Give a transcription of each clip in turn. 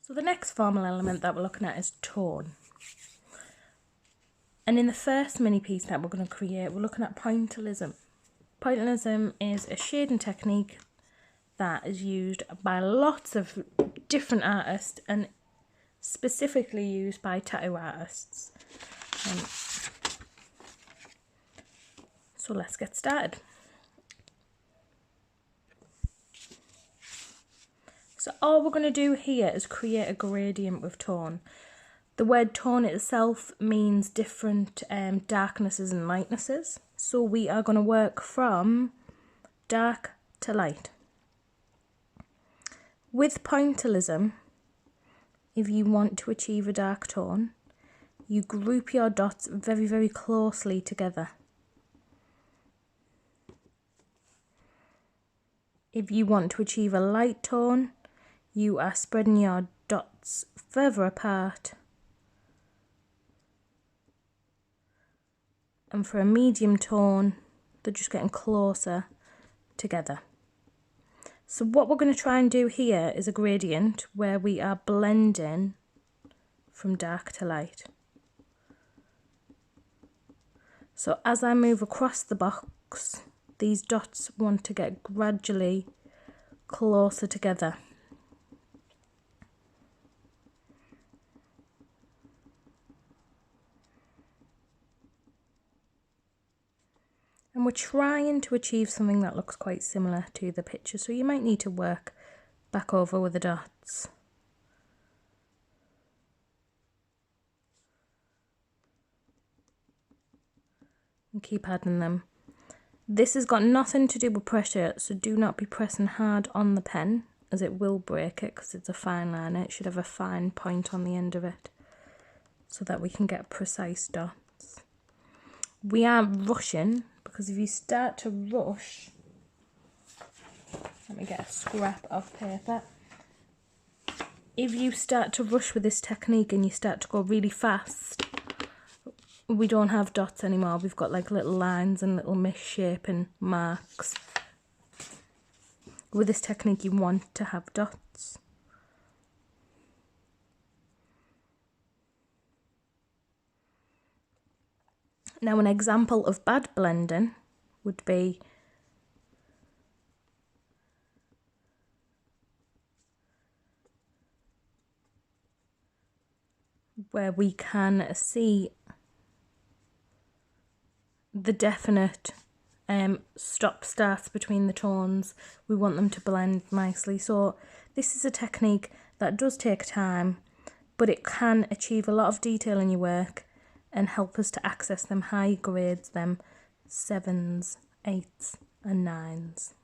So the next formal element that we're looking at is tone. And in the first mini piece that we're going to create, we're looking at pointillism. Pointillism is a shading technique that is used by lots of different artists and specifically used by tattoo artists. So let's get started. So all we're going to do here is create a gradient with tone. The word tone itself means different darknesses and lightnesses. So we are going to work from dark to light. With pointillism, if you want to achieve a dark tone, you group your dots very, very closely together. If you want to achieve a light tone, you are spreading your dots further apart. And for a medium tone, they're just getting closer together. So what we're going to try and do here is a gradient where we are blending from dark to light. So as I move across the box, these dots want to get gradually closer together. And we're trying to achieve something that looks quite similar to the picture, so you might need to work back over with the dots. And keep adding them. This has got nothing to do with pressure, so do not be pressing hard on the pen, as it will break it because it's a fine liner. It should have a fine point on the end of it, so that we can get precise dots. We are rushing, because if you start to rush, let me get a scrap of paper. If you start to rush with this technique and you start to go really fast, we don't have dots anymore. We've got like little lines and little misshapen marks. With this technique, you want to have dots. Now, an example of bad blending would be where we can see the definite stop-starts between the tones. We want them to blend nicely. So this is a technique that does take time, but it can achieve a lot of detail in your work and help us to access them high grades, them 7s, 8s and 9s.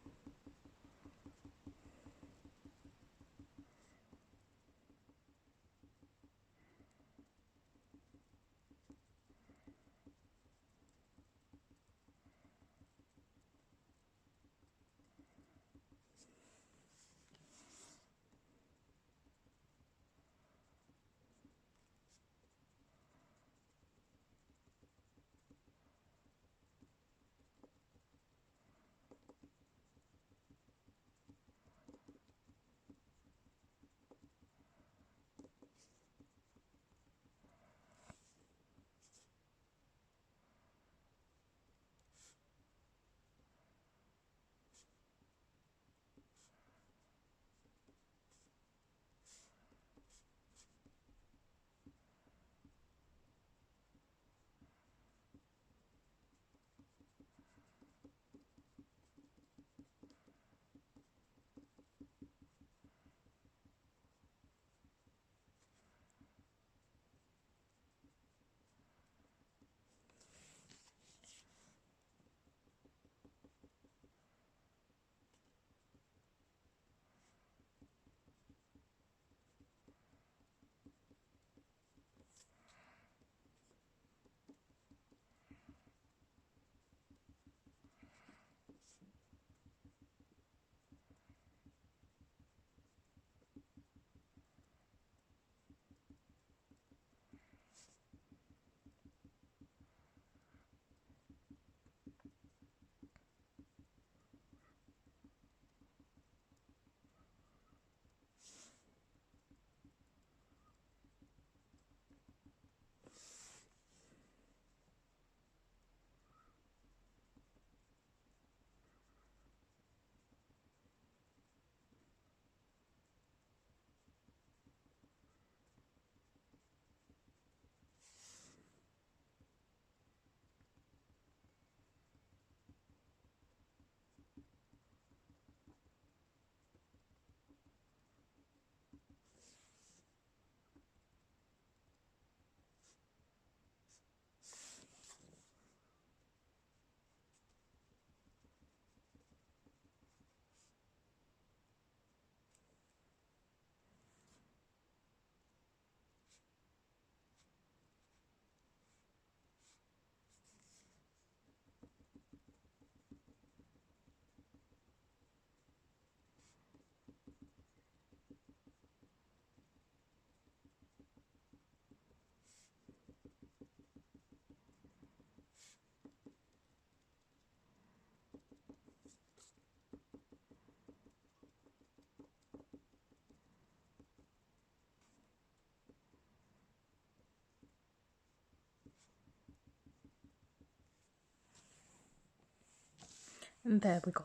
And there we go.